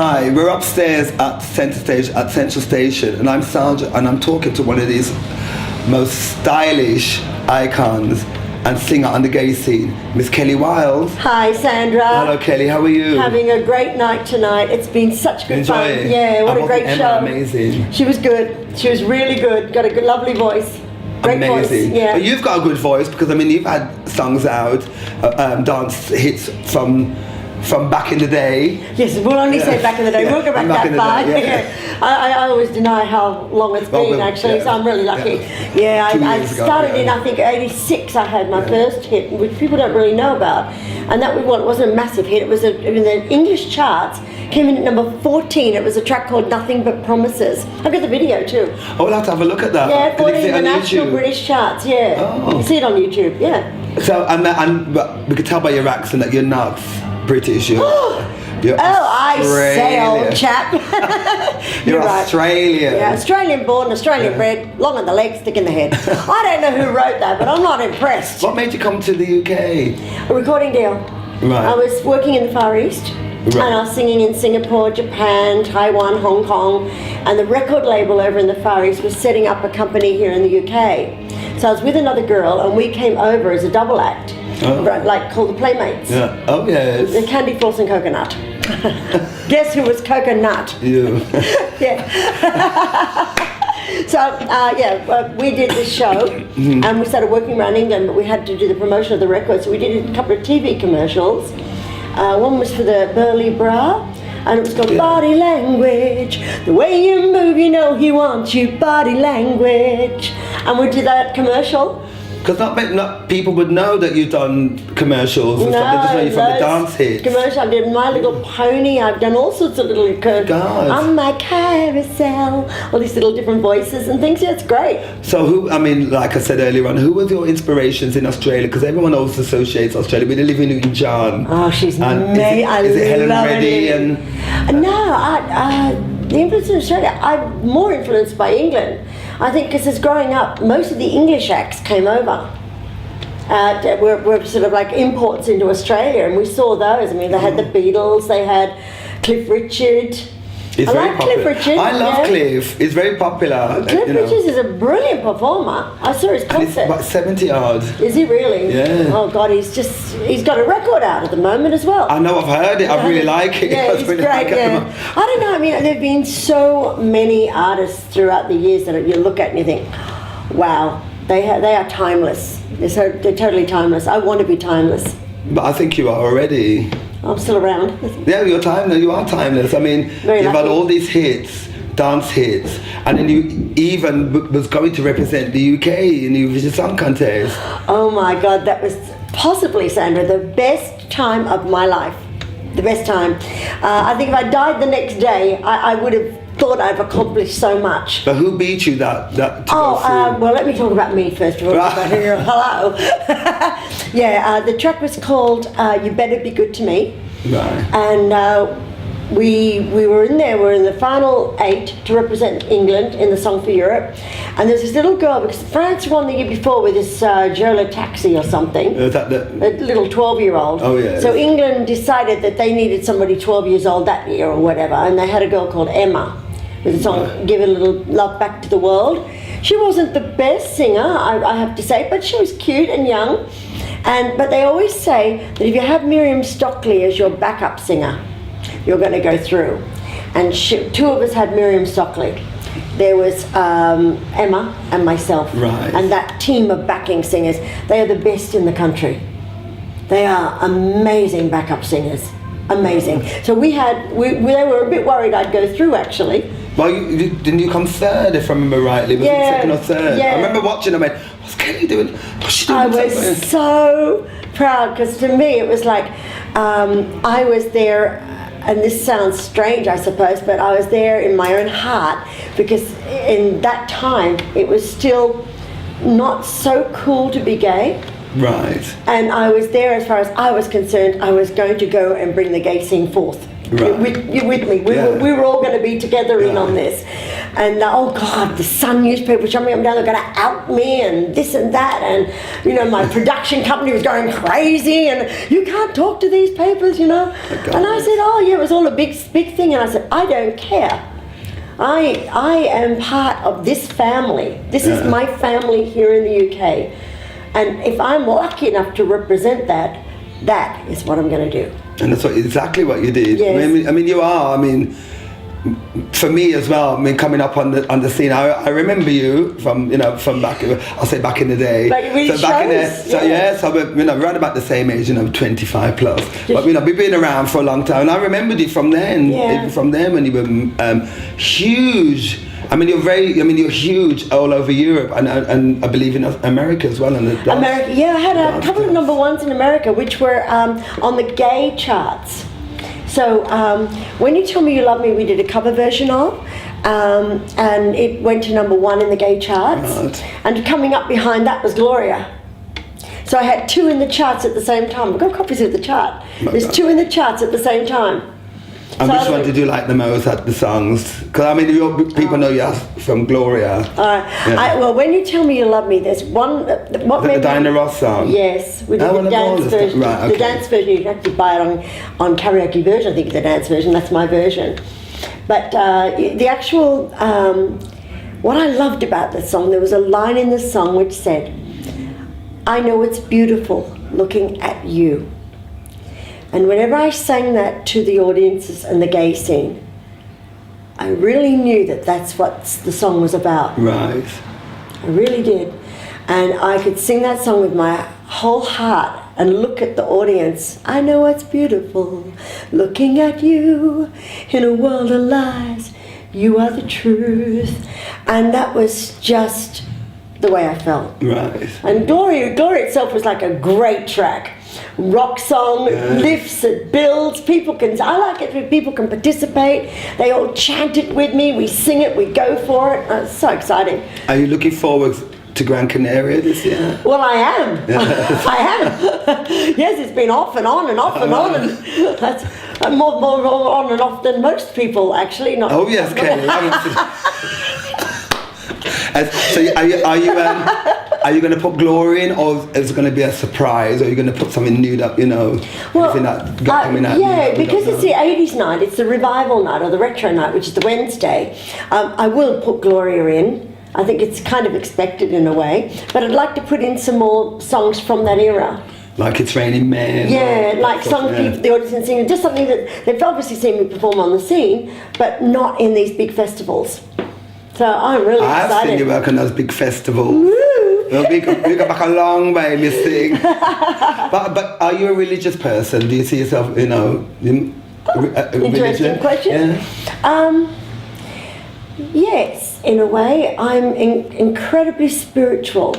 Hi, we're upstairs at Central Station, and I'm Sandra, and I'm talking to one of these most stylish icons and singer on the gay scene, Miss Kelly Wilde. Hi, Sandra. Hello, Kelly. How are you? Having a great night tonight. It's been such good Enjoy fun. it. Yeah, what a great Emma, show. amazing. She was good. She was really good. Got a good, lovely voice. Great Amazing. voice. Yeah. But you've got a good voice because I mean you've had songs out, dance hits from back in the day. Yes, we'll only say back in the day. Yeah. We'll go back that far. Yeah. I always deny how long it's been actually, so I'm really lucky. Yeah, I started in I think '86. I had my first hit, which people don't really know about, and that it wasn't a massive hit. It was in the English charts. Came in at number 14. It was a track called Nothing But Promises. I've got the video too. Oh, we'll have to have a look at that. Yeah, 14 in the national YouTube? British charts. Yeah, Oh. you can see it on YouTube. Yeah. So but we could tell by your accent that you're not British. You're I say, old chap. You're right. Australian. Yeah, Australian born, Australian bred, long on the legs, thick in the head. I don't know who wrote that, but I'm not impressed. What made you come to the UK? A recording deal. Right. I was working in the Far East. Right. And I was singing in Singapore, Japan, Taiwan, Hong Kong, and the record label over in the Far East was setting up a company here in the UK. So I was with another girl, and we came over as a double act, like called the Playmates. Yeah. Oh yes. The Candy Floss and Coconut. Guess who was Coconut? You. Yeah. So we did this show, and we started working around England, but we had to do the promotion of the record, so we did a couple of TV commercials. One was for the Burley Bra, and it was called Body Language. The way you move, you know he wants you, body language. And we did that commercial. Because not people would know that you've done commercials and stuff. They just know you from the dance hits. Commercial. I've done My Little Pony. I've done all sorts of little on my carousel. All these little different voices and things. Yeah, it's great. So like I said earlier on, who was your inspirations in Australia? Because everyone always associates Australia with Olivia Newton-John. Oh, she's amazing. Is it Helen Reddy and? No, the influence in Australia. I'm more influenced by England. I think because as growing up, most of the English acts came over. Were sort of like imports into Australia, and we saw those. I mean, they had the Beatles, they had Cliff Richard. It's very popular. Cliff Richard. I love Cliff. It's very popular. Cliff Richards is a brilliant performer. I saw his concert. And it's about 70 odd. Is he really? Yeah. Oh God, he's got a record out at the moment as well. I know, I've heard it. I really like it. Yeah, he's great. I don't know. I mean, there've been so many artists throughout the years that you look at and you think, wow, they are timeless. They're totally timeless. I want to be timeless. But I think you are already. I'm still around. Yeah, you're timeless. You are timeless. I mean, you've had all these hits, dance hits, and then you even was going to represent the UK in the Eurovision Song Contest. Oh my God, that was possibly, Sandra, the best time of my life. The best time. I think if I died the next day, I would have thought I've accomplished so much. But who beat you that well, let me talk about me first of all. Hello. The track was called You Better Be Good to Me. Right. And we were in there, we're in the final 8 to represent England in the Song for Europe. And there's this little girl, because France won the year before with this Jola Taxi or something. Is that a little 12-year-old. Oh, yeah. So England decided that they needed somebody 12 years old that year or whatever, and they had a girl called Emma with the song Give a Little Love Back to the World. She wasn't the best singer, I have to say, but she was cute and young. But they always say that if you have Miriam Stockley as your backup singer, you're going to go through. And 2 of us had Miriam Stockley. There was Emma and myself. Right. And that team of backing singers, they are the best in the country. They are amazing backup singers. Amazing. So they were a bit worried I'd go through actually. Well, didn't you come third, if I remember rightly? Was it second or third? Yeah. I remember watching them and I went, what's Kelly doing? What's she doing? I was so proud, because to me it was like, I was there, and this sounds strange I suppose, but I was there in my own heart, because in that time it was still not so cool to be gay. Right. And I was there, as far as I was concerned, I was going to go and bring the gay scene forth. Right. You're with me. We were all going to be together in on this. and oh God, the Sun newspaper showed me I'm down, they're going to out me and this and that, and my production company was going crazy, and you can't talk to these papers, And I said, oh yeah, it was all a big thing, and I said, I don't care. I am part of this family. This is my family here in the UK, and if I'm lucky enough to represent that, that is what I'm going to do. And that's exactly what you did. Yes. I mean, you are. I mean, for me as well. I mean, coming up on the scene, I remember you from back. I'll say back in the day. But really so back shows, in the, so we're around about the same age. 25 plus. But we've been around for a long time, and I remembered you from then. Yeah. From then when you were huge. I mean, you're huge all over Europe, and I believe in America as well. America, yeah, I had a couple of number ones in America, which were on the gay charts. So When You Tell Me You Love Me, we did a cover version of, and it went to number one in the gay charts. Right. And coming up behind that was Gloria. So I had two in the charts at the same time. I've got copies of the chart. There's two in the charts at the same time. And which one did you like the most at the songs? Because I mean, people know you from Gloria. Yeah. Well, When You Tell Me You Love Me, there's one. The Diana Ross song. Yes, we did the dance version. Right, okay. The dance version, you can actually buy it on karaoke version. I think the dance version. That's my version. But the actual, what I loved about the song, there was a line in the song which said, "I know it's beautiful looking at you." And whenever I sang that to the audiences and the gay scene, I really knew that that's what the song was about. Right. I really did. And I could sing that song with my whole heart and look at the audience. I know it's beautiful looking at you in a world of lies. You are the truth. And that was just the way I felt. Right. And Gloria itself was like a great track. Rock song, lifts, it builds, I like it when people can participate, they all chant it with me, we sing it, we go for it, it's so exciting. Are you looking forward to Gran Canaria this year? Well, I am. I am. Yes, it's been off and on and off and on, and that's more on and off than most people actually. Not. Oh yes, Kelly. So are you going to put Glory in, or is it going to be a surprise, or are you going to put something new up, anything that got coming out? Yeah, because it's the 80s night, it's the revival night, or the retro night, which is the Wednesday. I will put Gloria in. I think it's kind of expected in a way, but I'd like to put in some more songs from that era. Like It's Raining Men. Yeah, like some people, the audience and singing, just something that they've obviously seen me perform on the scene, but not in these big festivals. So I'm really excited. I've seen you work on those big festivals. Woo! Well, we go back a long way, Miss Thing. But are you a religious person? Do you see yourself, Interesting religion? question. Yeah. Yes, in a way, I'm incredibly spiritual.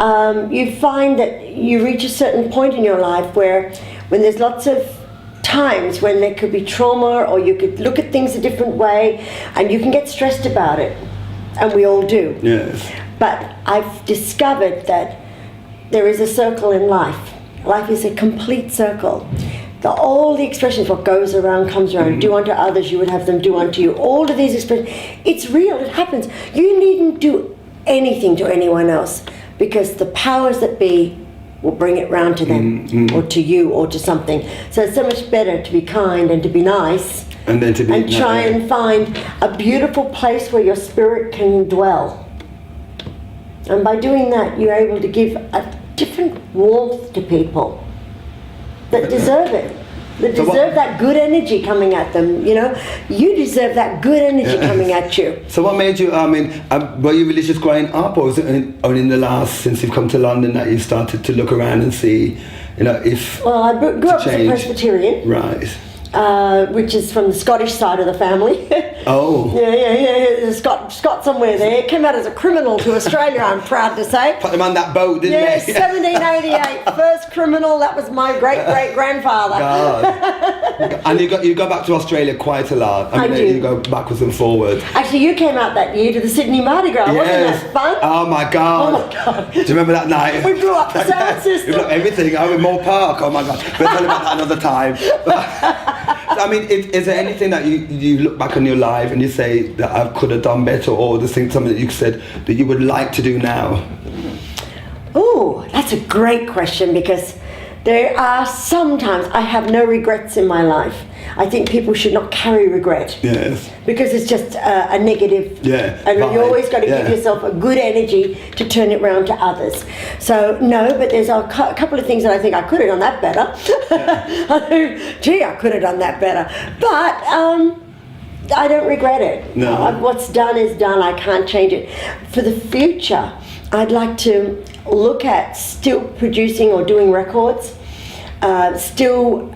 You find that you reach a certain point in your life where, when there's lots of times when there could be trauma, or you could look at things a different way, and you can get stressed about it, and we all do. Yes. But I've discovered that there is a circle in life. Life is a complete circle. All the expressions, what goes around comes around. Do unto others, you would have them do unto you. All of these expressions, it's real, it happens. You needn't do anything to anyone else, because the powers that be will bring it round to them, or to you, or to something. So it's so much better to be kind and to be nice, and then to be and try and find a beautiful place where your spirit can dwell. And by doing that, you're able to give a different warmth to people that deserve it. That deserve that good energy coming at them, You deserve that good energy coming at you. So what made you, were you religious growing up, or was it only in the last, since you've come to London, that you started to look around and see, if... Well, I grew up as a Presbyterian. Right. Which is from the Scottish side of the family. Oh. Yeah. Scott somewhere there. Came out as a criminal to Australia, I'm proud to say. Put him on that boat, didn't you? they? 1788, first criminal. That was my great-great-grandfather. God. And you go back to Australia quite a lot. I mean, do. You go backwards and forwards. Actually, you came out that year to the Sydney Mardi Gras. Yes. Wasn't that fun? Oh my God. Oh my God. Do you remember that night? We blew up the sound system. We blew up everything. In Moore Park. Oh my God. We'll tell you about that another time. I mean, is there anything that you look back on your life and you say that I could have done better, or the thing, something that you said that you would like to do now? Oh, that's a great question, because there are sometimes I have no regrets in my life. I think people should not carry regret. Yes. Because it's just a negative. Yeah. And Right. you always got to give Yeah. yourself a good energy to turn it round to others. So no, but there's a couple of things that I think I could have done that better. I think, gee, I could have done that better. But I don't regret it. No. What's done is done. I can't change it. For the future, I'd like to look at still producing or doing records, still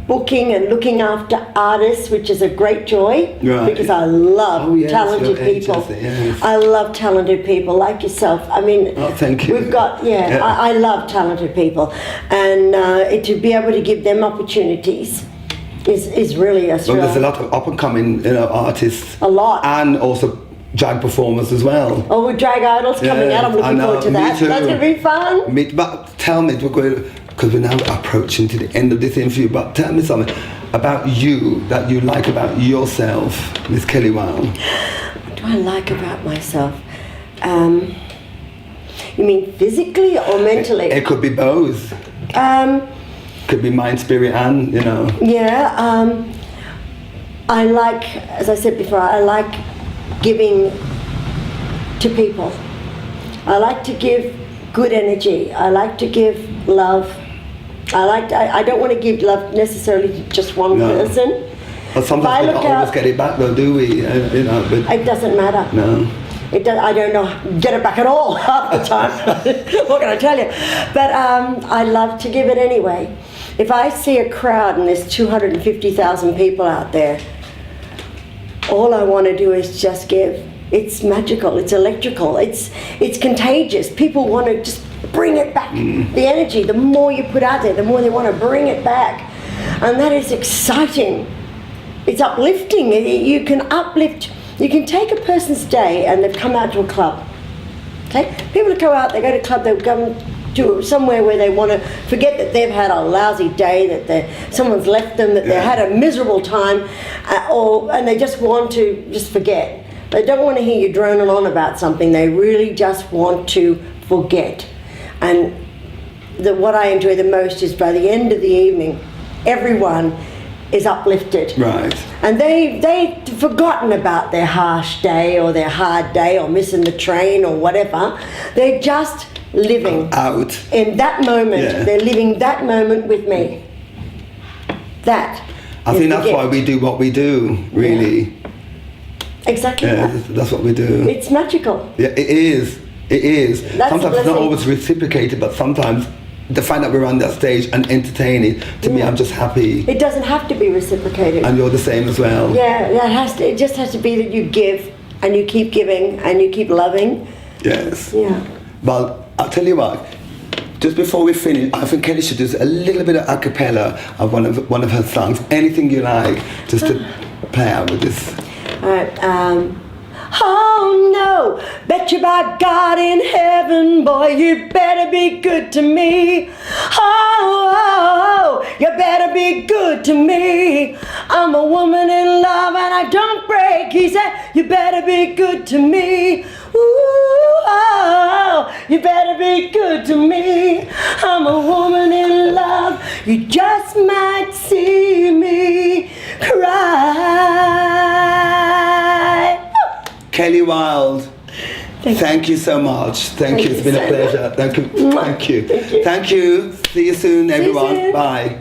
booking and looking after artists, which is a great joy, Right. because I love Oh, yes, talented your people. agency, yes. I love talented people like yourself. I mean, Oh, thank you. we've got, Yeah. I love talented people, and to be able to give them opportunities is really a Well, thrill. there's a lot of up and coming, artists. A lot. And also drag performers as well. Oh, with Drag Idols coming Yeah, out, I'm I looking know, forward to me that. too. That's going to be fun. But tell me, because we're now approaching to the end of this interview, but tell me something about you that you like about yourself, Miss Kelly Wilde. What do I like about myself? You mean physically or mentally? It could be both. Could be mind, spirit, and, Yeah, I like, as I said before, I like giving to people. I like to give good energy. I like to give love. I don't want to give love necessarily to just one No. person. But If I sometimes we look don't always out- get it back though, do we? But It doesn't matter. no. I don't know, get it back at all half the time. What can I tell you? But I love to give it anyway. If I see a crowd and there's 250,000 people out there, all I want to do is just give. It's magical, it's electrical, it's contagious. People want to just bring it back. The energy, the more you put out there, the more they want to bring it back. And that is exciting. It's uplifting. You can uplift. You can take a person's day and they've come out to a club. Okay? People that go out, they go to a club, they go to somewhere where they want to forget that they've had a lousy day, that someone's left them, that they had a miserable time, and they just want to just forget. They don't want to hear you droning on about something. They really just want to forget. And what I enjoy the most is by the end of the evening, everyone is uplifted. Right. And they've forgotten about their harsh day or their hard day or missing the train or whatever. They're just living Out. in that moment. Yeah. They're living that moment with me. That I is think the that's why gift. we do what we do, really. Exactly Yeah, that. that's what we do. It's magical. Yeah, it is. It is. That's Sometimes a it's not blessing. always reciprocated, but sometimes the fact that we're on that stage and entertaining, to me, I'm just happy. It doesn't have to be reciprocated. And you're the same as well. Yeah, it just has to be that you give and you keep giving and you keep loving. Yes. Yeah. Well, I'll tell you what. Just before we finish, I think Kelly should do a little bit of a cappella of one of her songs. Anything you like, just to play out with this. All right. Oh no, bet you by God in heaven, boy, you better be good to me. Oh, you better be good to me. I'm a woman in love and I don't break. He said, you better be good to me. Ooh, oh, you better be good to me. I'm a woman in love. You just might see me cry. Kelly Wilde, thank you so much. Thank you. It's been a Sandra. pleasure. Thank you. Thank you. Thank you. Thank you. See you soon, you everyone. soon. Bye.